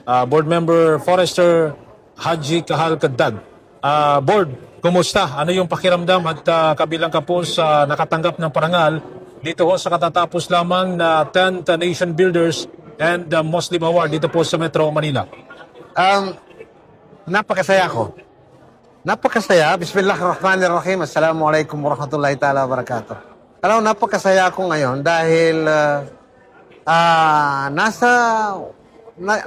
Board Member Forester Haji Kahal Kadag. Board, kumusta? Ano yung pakiramdam at kabilang ka po sa nakatanggap ng parangal dito ho sa katatapos lamang na 10th Nation Builders and Muslim Award dito po sa Metro Manila? Napakasaya ko. Napakasaya. Bismillahirrahmanirrahim. Assalamualaikum warahmatullahi ta'ala wabarakatuh. Alam, napakasaya ko ngayon dahil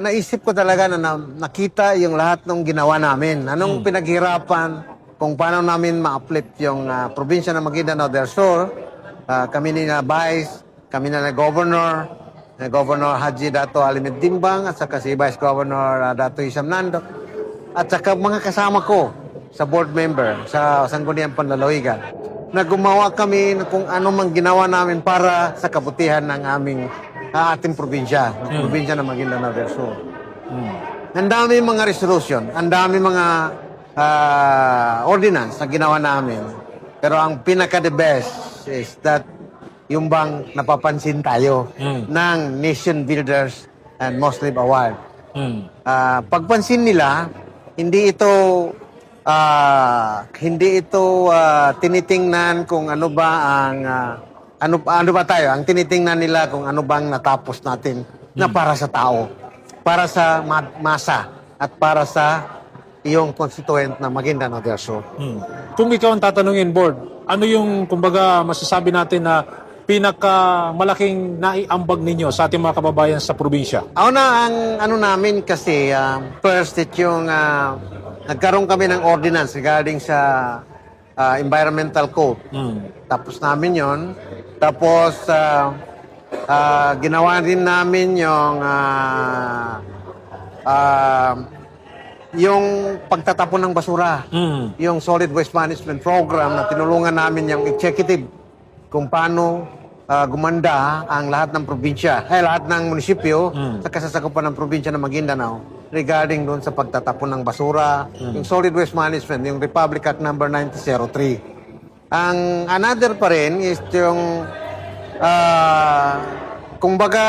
naisip ko talaga na nakita yung lahat ng ginawa namin. Anong pinaghirapan, kung paano namin ma-uplift yung probinsya ng Maguindanao del Sur. Kami ni na Vice, kami na Governor, Governor Haji Dato Alimid Dimbang, at saka si Vice Governor Dato Isam Nando, at saka mga kasama ko sa board member sa Sangguniang Panlalawigan, na gumawa kami kung ano mang ginawa namin para sa kabutihan ng ating probinsya, probinsya ng Maguindanao del Sur. Ang dami mga resolution, ang dami mga ordinance na ginawa namin. Pero ang pinaka-the best is that yung bang napapansin tayo ng Nation Builders and Muslim Award. Pagpansin nila, hindi ito tinitingnan kung ano ba ang ano ba tayo. Ang tinitingnan nila kung ano bang natapos natin na para sa tao, para sa masa, at para sa iyong constituent na Maguindanao del Sur. Kung ikaw ang tatanungin, Board, ano yung, kumbaga, masasabi natin na pinakamalaking naiambag ninyo sa ating mga kababayan sa probinsya? Ang ano namin kasi, first, yung nagkaroon kami ng ordinance regarding sa environmental code. Tapos namin yon. Tapos, ginawa din namin yung pagtatapon ng basura. Yung Solid Waste Management Program na tinulungan namin yung executive kung paano gumanda ang lahat ng probinsya, lahat ng munisipyo sa kasasakupan ng probinsya ng Maguindanao regarding doon sa pagtatapon ng basura, yung Solid Waste Management, yung Republic Act number 9003. Ang another pa rin is yung kumbaga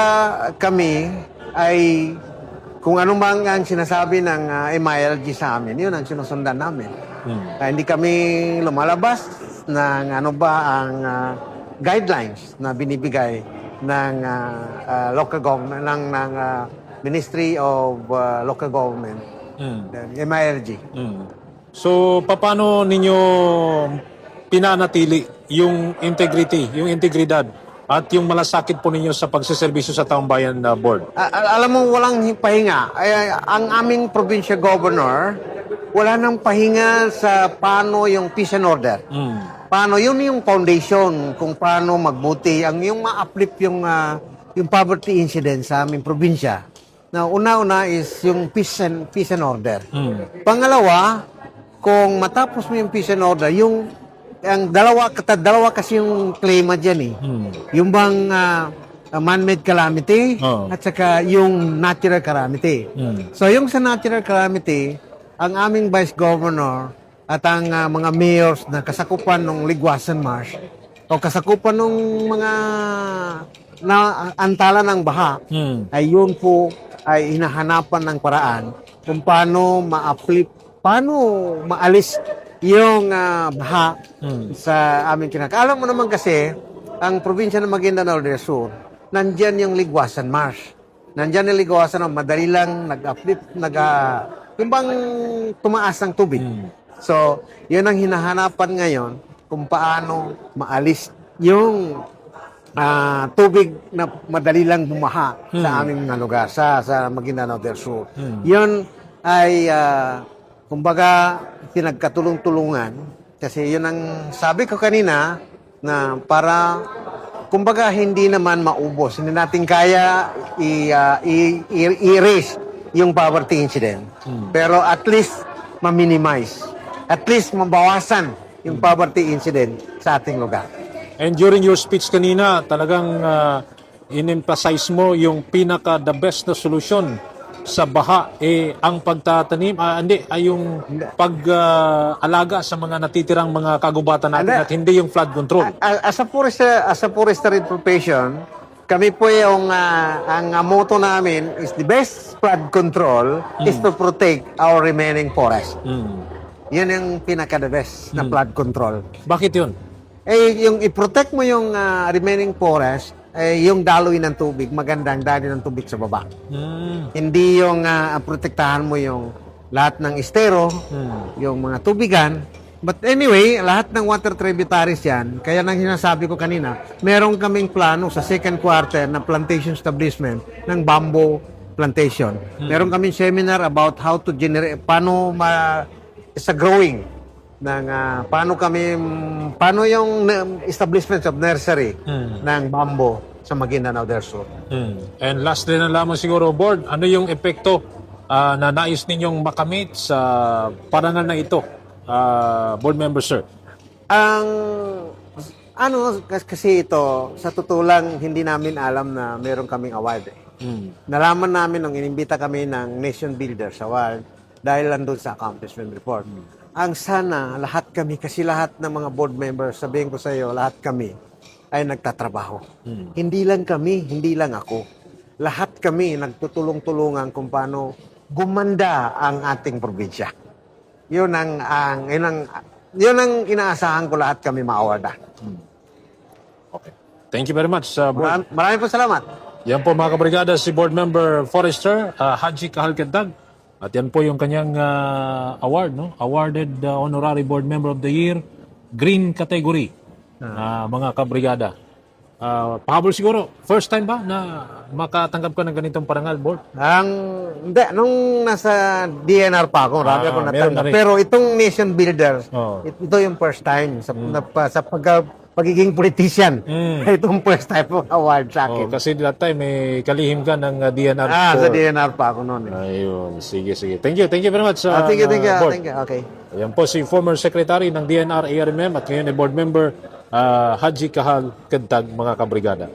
kami ay kung ano mang ang sinasabi ng MILG sa amin, yun ang sinusundan namin. Hindi kami lumalabas ng ano ba ang guidelines na binibigay ng local government, ng Ministry of Local Government, MILG. So, paano ninyo pinanatili yung integrity, yung integridad at yung malasakit po ninyo sa pagsiservisyo sa taong bayan na board? Alam mo, walang pahinga. Ang aming provincial governor, wala nang pahinga sa paano yung peace and order. Paano, yun yung foundation kung paano magbuti, ang yung ma-uplift yung poverty incident sa aming probinsya. Na una-una is yung peace and order. Pangalawa, kung matapos mo yung peace and order, ang dalawa kasi yung klima dyan eh. Yung bang man-made calamity at saka yung natural calamity. So yung sa natural calamity, ang aming Vice Governor at ang mga mayors na kasakupan ng Ligwasan Marsh o kasakupan ng mga antala ng baha, ay yun po ay hinahanapan ng paraan kung paano paano maalis yung baha sa aming Alam mo naman kasi, ang probinsya ng Maguindanao del Sur, nandyan yung Ligwasan Marsh. Nandyan yung Ligwasan, madali lang nag-uplift, yung bang tumaas ng tubig. So, yun ang hinahanapan ngayon kung paano maalis yung tubig na madali lang bumaha sa aming lugar, sa Maguindanao del Sur. Yun ay kumbaga, pinagkatulong-tulungan. Kasi yun ang sabi ko kanina na para, kumbaga, hindi naman maubos. Hindi natin kaya i-erase yung poverty incident. Pero at least, ma-minimize. At least, mabawasan yung poverty incident sa ating lugar. And during your speech kanina, talagang in-emphasize mo yung the best na solusyon sa baha, ang pagtatanim, yung pag-alaga sa mga natitirang mga kagubatan natin at hindi yung flood control. As a forestry profession, kami po yung, ang motto namin is the best flood control is to protect our remaining forest. Yun yung pinaka-the best na flood control. Bakit yun? Eh, yung i-protect mo yung remaining forest, eh, yung daloy ng tubig, magandang daloy ng tubig sa baba. Hindi yung protektahan mo yung lahat ng estero, yung mga tubigan. But anyway, lahat ng water tributaries yan, kaya nang sinasabi ko kanina, meron kaming plano sa second quarter na plantation establishment ng bamboo plantation. Meron kaming seminar about how to generate, sa growing ng paano yung establishment of nursery ng bamboo sa Maguindanao del Sur. And lastly na lamang siguro, Board, ano yung epekto na nais ninyong makamit sa parangal na ito, Board Member Sir? Kasi ito, sa totoo lang, hindi namin alam na meron kaming award. Nalaman namin nung inimbita kami ng Nation Builders Award dahil landun sa accomplishment report. Ang sana, lahat kami, kasi lahat ng mga board members, sabihin ko sa iyo, lahat kami ay nagtatrabaho. Hindi lang kami, hindi lang ako. Lahat kami nagtutulong-tulungan kung paano gumanda ang ating probinsya. Yun ang inaasahan ko lahat kami ma-awardan. Okay. Thank you very much, Board. Maraming po salamat. Yan po mga kabrigada, si Board Member Forester, Haji Kahal Kedag. At yan po yung kanyang award, no? Awarded Honorary Board Member of the Year, Green Category, mga kabrigada. Pahabol siguro, first time ba na makatanggap ka ng ganitong parangal, Board? Hindi, nung nasa DNR pa ako, marami ako meron na natanggap. rin. Pero itong Nation Builders, Oh. ito yung first time sa pagiging politician. Itong first time po award sa akin. Kasi that time may kalihim ka ng DNR. Sa DNR pa ako noon. Ayun, sige. Thank you very much, Thank you. Board. Thank you. Okay. Ayan po si former secretary ng DNR ARMM at ngayon ay board member Haji Kahal Kedag, mga kabrigada.